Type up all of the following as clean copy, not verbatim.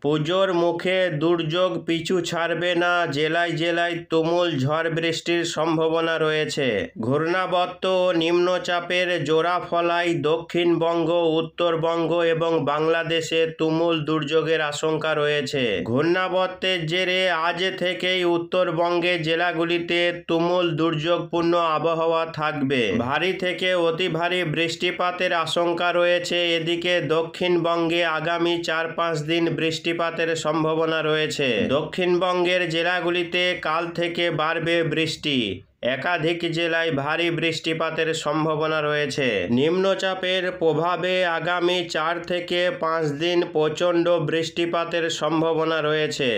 পুজোর মুখে দুর্যোগ পিছু ছাড়বে না, জেলায় জেলায় তুমুল ঝড় বৃষ্টির সম্ভাবনা রয়েছে। ঘূর্ণাবর্ত ও নিম্নচাপের জোড়া ফলায় দক্ষিণবঙ্গ, উত্তরবঙ্গ এবং বাংলাদেশে তুমুল দুর্যোগের আশঙ্কা রয়েছে। ঘূর্ণাবর্তের জেরে আজ থেকেই উত্তরবঙ্গের জেলাগুলিতে তুমুল দুর্যোগপূর্ণ আবহাওয়া থাকবে। ভারী থেকে অতি ভারী বৃষ্টিপাতের আশঙ্কা রয়েছে। এদিকে দক্ষিণবঙ্গে আগামী 4-5 দিন বৃষ্টিপাতের সম্ভাবনা রয়েছে। দক্ষিণবঙ্গের জেলাগুলিতে কাল থেকে বাড়বে বৃষ্টি। একাধিক জেলায় ভারী বৃষ্টিপাতের সম্ভাবনা রয়েছে। নিম্নচাপের প্রভাবে আগামী 4 থেকে 5 দিন প্রচণ্ড বৃষ্টিপাতের সম্ভাবনা রয়েছে।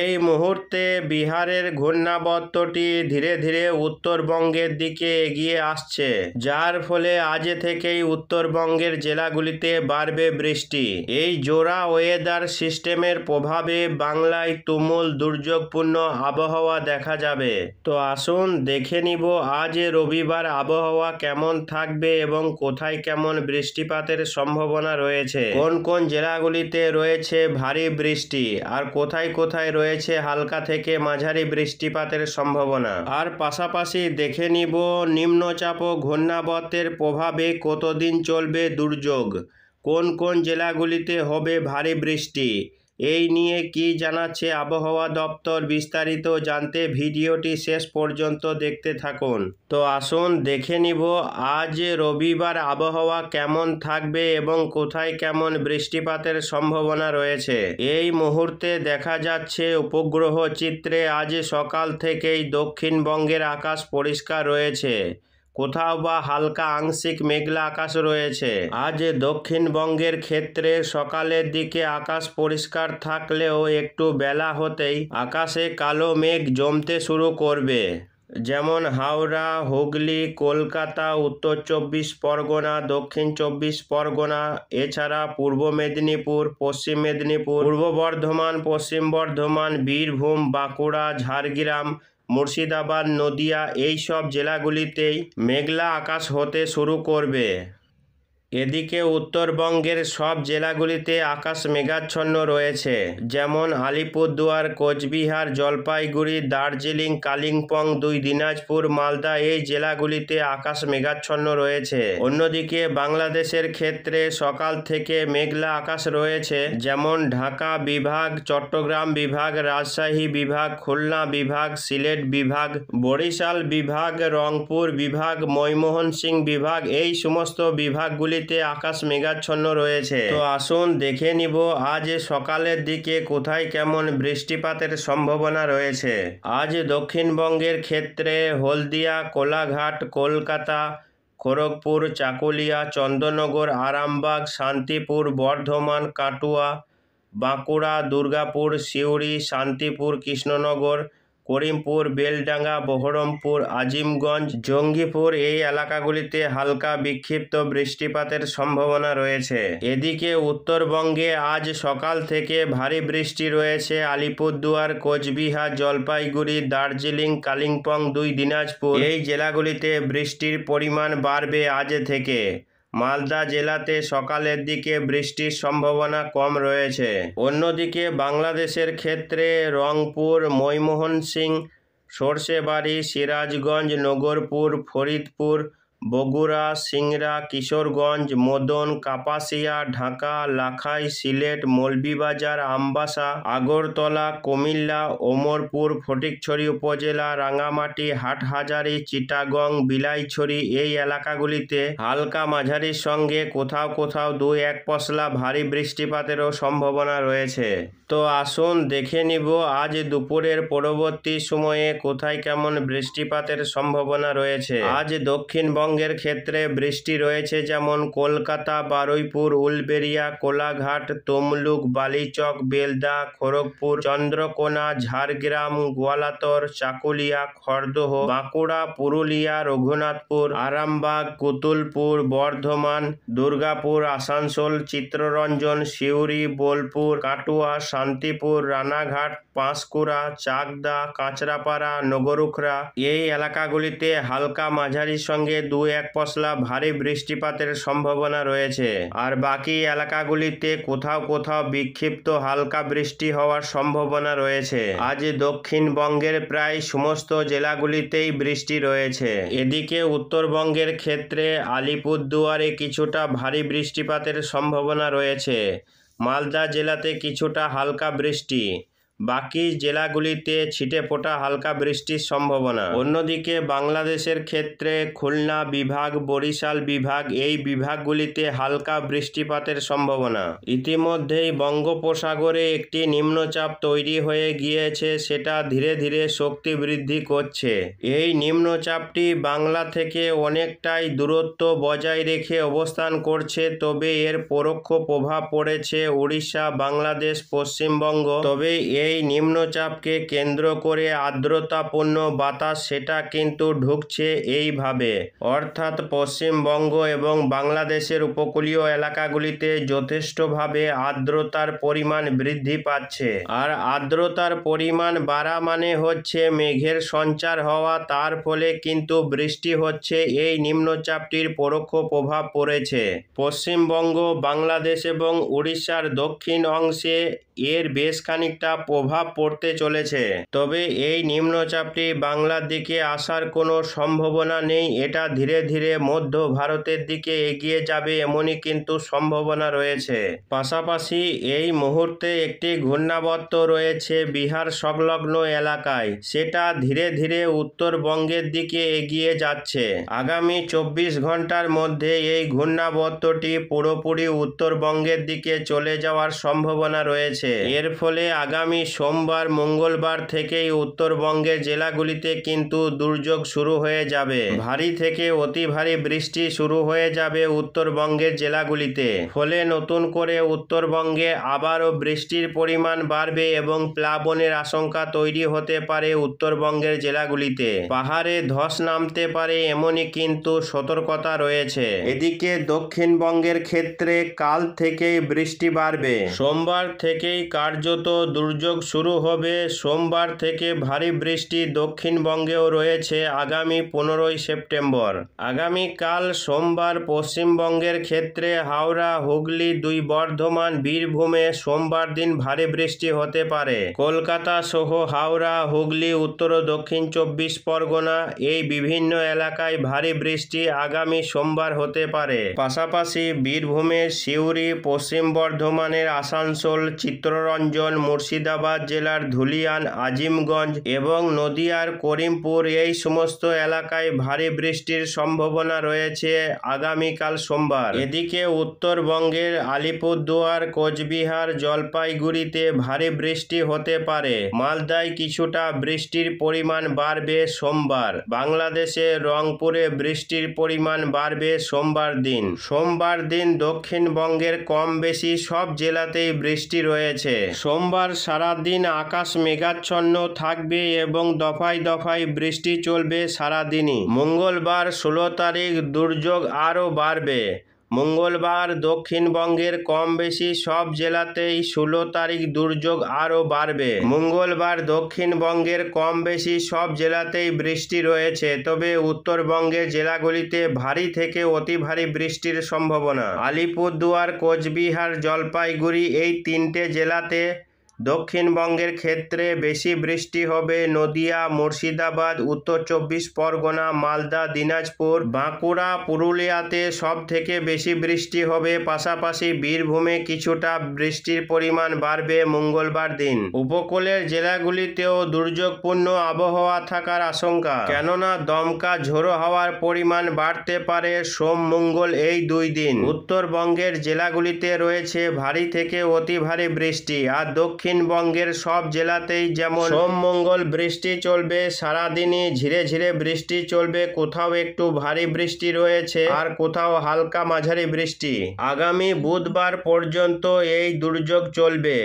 এই মুহূর্তে বিহারের ঘূর্ণাবর্তটি ধীরে ধীরে উত্তরবঙ্গের দিকে এগিয়ে আসছে, যার ফলে আজ থেকেই উত্তরবঙ্গের জেলাগুলিতে বাড়বে বৃষ্টি। এই জোড়া ওয়েদার সিস্টেমের প্রভাবে বাংলায় তুমুল দুর্যোগপূর্ণ আবহাওয়া দেখা যাবে। তো আসুন দেখে নিব আজ রবিবার আবহাওয়া কেমন থাকবে এবং কোথায় কেমন বৃষ্টিপাতের সম্ভাবনা রয়েছে, কোন কোন জেলাগুলিতে রয়েছে ভারী বৃষ্টি আর কোথায় কোথায় রয়েছে হালকা থেকে মাঝারি বৃষ্টিপাতের সম্ভাবনা। আর পাশাপাশি দেখে নিব নিম্নচাপ ও ঘূর্ণাবর্তের প্রভাবে কতদিন চলবে দুর্যোগ, কোন কোন জেলাগুলিতে হবে ভারী বৃষ্টি, এই নিয়ে কি জানাচ্ছে আবহাওয়া দপ্তর। বিস্তারিত জানতে ভিডিওটি শেষ পর্যন্ত দেখতে থাকুন। তো আসুন দেখে নিব আজ রবিবার আবহাওয়া কেমন থাকবে এবং কোথায় কেমন বৃষ্টিপাতের সম্ভাবনা রয়েছে। এই মুহূর্তে দেখা যাচ্ছে উপগ্রহ চিত্রে আজ সকাল থেকেই দক্ষিণবঙ্গের আকাশ পরিষ্কার রয়েছে, কোথাও বা হালকা আংশিক মেঘলা আকাশ রয়েছে। আজ দক্ষিণবঙ্গের ক্ষেত্রে সকালের দিকে আকাশ পরিষ্কার থাকলেও একটু বেলা হতেই আকাশে কালো মেঘ জমতে শুরু করবে। যেমন হাওড়া, হুগলি, কলকাতা, উত্তর 24 পরগনা, দক্ষিণ 24 পরগনা, এছাড়া পূর্ব মেদিনীপুর, পশ্চিম মেদিনীপুর, পূর্ব বর্ধমান, পশ্চিম বর্ধমান, বীরভূম, বাঁকুড়া, ঝাড়গ্রাম, মুর্শিদাবাদ, নদিয়া এই সব জেলাগুলিতেই মেঘলা আকাশ হতে শুরু করবে। এদিকে উত্তরবঙ্গের সব জেলাগুলিতে আকাশ মেঘাচ্ছন্ন রয়েছে, যেমন আলিপুরদুয়ার, কোচবিহার, জলপাইগুড়ি, দার্জিলিং, কালিম্পং, 2 দিনাজপুর, মালদা এই জেলাগুলিতে আকাশ মেঘাচ্ছন্ন রয়েছে। অন্যদিকে বাংলাদেশের ক্ষেত্রে সকাল থেকে মেঘলা আকাশ রয়েছে, যেমন ঢাকা বিভাগ, চট্টগ্রাম বিভাগ, রাজশাহী বিভাগ, খুলনা বিভাগ, সিলেট বিভাগ, বরিশাল বিভাগ, রংপুর বিভাগ, ময়মনসিং বিভাগ এই সমস্ত বিভাগগুলি আকাশ মেঘাচ্ছন্ন রয়েছে। তো আসুন দেখে নিব আজ সকালের দিকে কোথায় কেমন বৃষ্টিপাতের সম্ভাবনা রয়েছে। আজ দক্ষিণবঙ্গের ক্ষেত্রে হলদিয়া, কোলাঘাট, কলকাতা, খড়গপুর, চাকুলিয়া, চন্দননগর, আরামবাগ, শান্তিপুর, বর্ধমান, কাটুয়া, বাঁকুড়া, দুর্গাপুর, সিউড়ি, শান্তিপুর, কৃষ্ণনগর, করিমপুর, বেলডাঙ্গা, বহরমপুর, আজিমগঞ্জ, জঙ্গিপুর এই এলাকাগুলিতে হালকা বিক্ষিপ্ত বৃষ্টিপাতের সম্ভাবনা রয়েছে। এদিকে উত্তরবঙ্গে আজ সকাল থেকে ভারী বৃষ্টি রয়েছে। আলিপুরদুয়ার, কোচবিহার, জলপাইগুড়ি, দার্জিলিং, কালিম্পং, 2 দিনাজপুর এই জেলাগুলিতে বৃষ্টির পরিমাণ বাড়বে আজ থেকে। মালদা জেলাতে সকালের দিকে বৃষ্টির সম্ভাবনা কম রয়েছে। অন্যদিকে বাংলাদেশের ক্ষেত্রে রংপুর, ময়মনসিং, সরষেবাড়ি, সিরাজগঞ্জ, নগরপুর, ফরিদপুর, বগুড়া, সিংড়া, কিশোরগঞ্জ, মদন, কাপাসিয়া, ঢাকা, লাখাই, সিলেট, মৌলভীবাজার, আমবাসা, আগরতলা, কুমিল্লা, ওমরপুর, ফটিকছড়ি উপজেলা, রাঙামাটি, হাটহাজারী, চিটাগং, বিলাইছড়ি এই এলাকাগুলিতে হালকা মাঝারির সঙ্গে কোথাও কোথাও 2-1 পশলা ভারী বৃষ্টিপাতেরও সম্ভাবনা রয়েছে। তো আসুন দেখে নিব আজ দুপুরের পরবর্তী সময়ে কোথায় কেমন বৃষ্টিপাতের সম্ভাবনা রয়েছে। আজ দক্ষিণবঙ্গের ক্ষেত্রে বৃষ্টি রয়েছে, যেমন কলকাতা, বারুইপুর, উলবেড়িয়া, কোলাঘাট, তমলুক, বালিচক, বেলদা, খড়গপুর, চন্দ্রকোনা, ঝাড়গ্রাম, গোয়ালাতর, চাকুলিয়া, খড়দহ, বাঁকুড়া, পুরুলিয়া, রঘুনাথপুর, আরামবাগ, কুতুলপুর, বর্ধমান, দুর্গাপুর, আসানসোল, চিত্তরঞ্জন, সিউড়ি, বোলপুর, কাটুয়া, শান্তিপুর, রানাঘাট, পাঁশকুড়া, চাকদা, কাঁচরাপাড়া, নগরুখরা এই এলাকাগুলিতে হালকা মাঝারির সঙ্গে 2-1 পশলা ভারী বৃষ্টিপাতের সম্ভাবনা রয়েছে। আর বাকি এলাকাগুলিতে কোথাও কোথাও বিক্ষিপ্ত হালকা বৃষ্টি হওয়ার সম্ভাবনা রয়েছে। আজ দক্ষিণবঙ্গের প্রায় সমস্ত জেলাগুলিতেই বৃষ্টি রয়েছে। এদিকে উত্তরবঙ্গের ক্ষেত্রে আলিপুরদুয়ারে কিছুটা ভারী বৃষ্টিপাতের সম্ভাবনা রয়েছে। মালদা জেলাতে কিছুটা হালকা বৃষ্টি, বাকি জেলাগুলিতে ছিটেফোঁটা হালকা বৃষ্টির সম্ভাবনা। অন্যদিকে বাংলাদেশের ক্ষেত্রে খুলনা বিভাগ, বরিশাল বিভাগ, এই বিভাগগুলিতে হালকা বৃষ্টিপাতের সম্ভাবনা। ইতিমধ্যেই বঙ্গোপসাগরে একটি নিম্নচাপ তৈরি হয়ে গিয়েছে, সেটা ধীরে ধীরে শক্তি বৃদ্ধি করছে। এই নিম্নচাপটি বাংলা থেকে অনেকটাই দূরত্ব বজায় রেখে অবস্থান করছে, তবে এর পরোক্ষ প্রভাব পড়েছে উড়িষ্যা, বাংলাদেশ, পশ্চিমবঙ্গ। তবে এই নিম্নচাপকে কেন্দ্র করে আর্দ্রতাপূর্ণ বাতাস সেটা কিন্তু ঢুকছে এইভাবে, অর্থাৎ পশ্চিমবঙ্গ এবং বাংলাদেশের উপকূলীয় এলাকাগুলিতে যথেষ্টভাবে আর্দ্রতার পরিমাণ বৃদ্ধি পাচ্ছে। আর আর্দ্রতার পরিমাণ বাড়া মানে হচ্ছে মেঘের সঞ্চার হওয়া, তার ফলে কিন্তু বৃষ্টি হচ্ছে। এই নিম্নচাপটির পরোক্ষ প্রভাব পড়েছে পশ্চিমবঙ্গ, বাংলাদেশ এবং উড়িষ্যার দক্ষিণ অংশে এর বেশ খানিকটা প্রভাব পড়তে চলেছে। তবে এই নিম্নচাপটি বাংলার দিকে আসার কোনো সম্ভাবনা নেই। এটা ধীরে ধীরে মধ্য ভারতের দিকে এগিয়ে যাবে এমনই কিন্তু সম্ভাবনা রয়েছে। পাশাপাশি এই মুহূর্তে একটি ঘূর্ণাবর্ত রয়েছে বিহার সংলগ্ন এলাকায়, সেটা ধীরে ধীরে উত্তরবঙ্গের দিকে এগিয়ে যাচ্ছে। আগামী 24 ঘন্টার মধ্যে এই ঘূর্ণাবর্তটি পুরোপুরি উত্তরবঙ্গের দিকে চলে যাওয়ার সম্ভাবনা রয়েছে। এর ফলে আগামী সোমবার, মঙ্গলবার থেকেই উত্তরবঙ্গের জেলাগুলিতে কিন্তু দুর্যোগ শুরু হয়ে যাবে। ভারী থেকে অতি ভারী বৃষ্টি শুরু হয়ে যাবে উত্তরবঙ্গের জেলাগুলিতে। ফলে নতুন করে উত্তরবঙ্গে আবারও বৃষ্টির পরিমাণ বাড়বে এবং প্লাবনের আশঙ্কা তৈরি হতে পারে উত্তরবঙ্গের জেলাগুলিতে। পাহাড়ে ধস নামতে পারে এমনই কিন্তু সতর্কতা রয়েছে। এদিকে দক্ষিণবঙ্গের ক্ষেত্রে কাল থেকেই বৃষ্টি বাড়বে। সোমবার থেকেই কার্যত দুর্যোগ শুরু হবে। সোমবার থেকে ভারী বৃষ্টি দক্ষিণবঙ্গেও রয়েছে আগামী 15ই সেপ্টেম্বর। আগামীকাল সোমবার পশ্চিমবঙ্গের ক্ষেত্রে হাওড়া, হুগলি, 2 বর্ধমান, বীরভূমে সোমবার দিন ভারী বৃষ্টি হতে পারে। কলকাতা সহ হাওড়া, হুগলি, উত্তর ও দক্ষিণ 24 পরগনা, এই বিভিন্ন এলাকায় ভারী বৃষ্টি আগামী সোমবার হতে পারে। পাশাপাশি বীরভূমের সিউড়ি, পশ্চিম বর্ধমানের আসানসোল, চিত্তরঞ্জন, মুর্শিদাবাদ জেলার ধুলিয়ান, আজিমগঞ্জ এবং নদিয়ার করিমপুর, এই সমস্ত এলাকায় ভারী বৃষ্টির সম্ভাবনা রয়েছে আগামীকাল সোমবার। এদিকে উত্তরবঙ্গের আলিপুরদুয়ার, কোচবিহার, জলপাইগুড়িতে ভারী বৃষ্টি হতে পারে। মালদায় কিছুটা বৃষ্টির পরিমাণ বাড়বে সোমবার। বাংলাদেশে রংপুরে বৃষ্টির পরিমাণ বাড়বে সোমবার দিন। সোমবার দিন দক্ষিণবঙ্গের কম বেশি সব জেলাতেই বৃষ্টি রয়েছে। সোমবার সারাদিন আকাশ মেঘাচ্ছন্ন থাকবে এবং দফায় দফায় বৃষ্টি চলবে সারাদিনই। মঙ্গলবার 16 তারিখ দুর্যোগ আরও বাড়বে। মঙ্গলবার দক্ষিণবঙ্গের কম বেশি সব জেলাতেই 16 তারিখ দুর্যোগ আরও বাড়বে। মঙ্গলবার দক্ষিণবঙ্গের কম বেশি সব জেলাতেই বৃষ্টি রয়েছে, তবে উত্তরবঙ্গের জেলাগুলিতে ভারী থেকে অতি ভারী বৃষ্টির সম্ভাবনা। আলিপুরদুয়ার, কোচবিহার, জলপাইগুড়ি, এই 3টে জেলাতে দক্ষিণবঙ্গের ক্ষেত্রে বেশি বৃষ্টি হবে। নদিয়া, মুর্শিদাবাদ, উত্তর 24 পরগনা, মালদা, দিনাজপুর, বাঁকুড়া, পুরুলিয়াতে সব থেকে বেশি বৃষ্টি হবে। পাশাপাশি বীরভূমে কিছুটা বৃষ্টির পরিমাণ বাড়বে মঙ্গলবার দিন। উপকূলের জেলাগুলিতেও দুর্যোগপূর্ণ আবহাওয়া থাকার আশঙ্কা, কেননা দমকা ঝোড়ো হাওয়ার পরিমাণ বাড়তে পারে সোম, মঙ্গল এই 2 দিন। উত্তরবঙ্গের জেলাগুলিতে রয়েছে ভারী থেকে অতি ভারী বৃষ্টি। আর দক্ষিণবঙ্গের সব জেলাতেই যেমন সোম, মঙ্গল বৃষ্টি চলবে সারাদিনই, ঝিরে ঝিরে বৃষ্টি চলবে। কোথাও একটু ভারী বৃষ্টি রয়েছে আর কোথাও হালকা মাঝারি বৃষ্টি। আগামী বুধবার পর্যন্ত এই দুর্যোগ চলবে।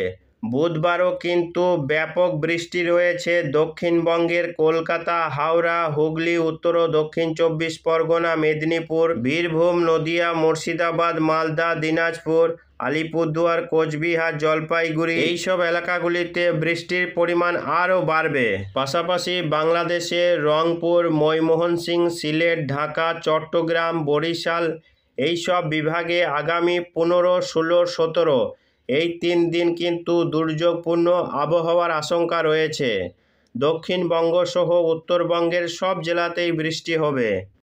বুধবারও কিন্তু ব্যাপক বৃষ্টি রয়েছে দক্ষিণবঙ্গের কলকাতা, হাওড়া, হুগলি, উত্তর ও দক্ষিণ 24 পরগনা, মেদিনীপুর, বীরভূম, নদিয়া, মুর্শিদাবাদ, মালদা, দিনাজপুর, আলিপুরদুয়ার, কোচবিহার, জলপাইগুড়ি এইসব এলাকাগুলিতে বৃষ্টির পরিমাণ আরও বাড়বে। পাশাপাশি বাংলাদেশের রংপুর, ময়মনসিং, সিলেট, ঢাকা, চট্টগ্রাম, বরিশাল এইসব বিভাগে আগামী 15, 16, 17 এই 3 দিন কিন্তু দুর্যোগপূর্ণ আবহাওয়ার আশঙ্কা রয়েছে। দক্ষিণবঙ্গ সহ উত্তরবঙ্গের সব জেলাতেই বৃষ্টি হবে।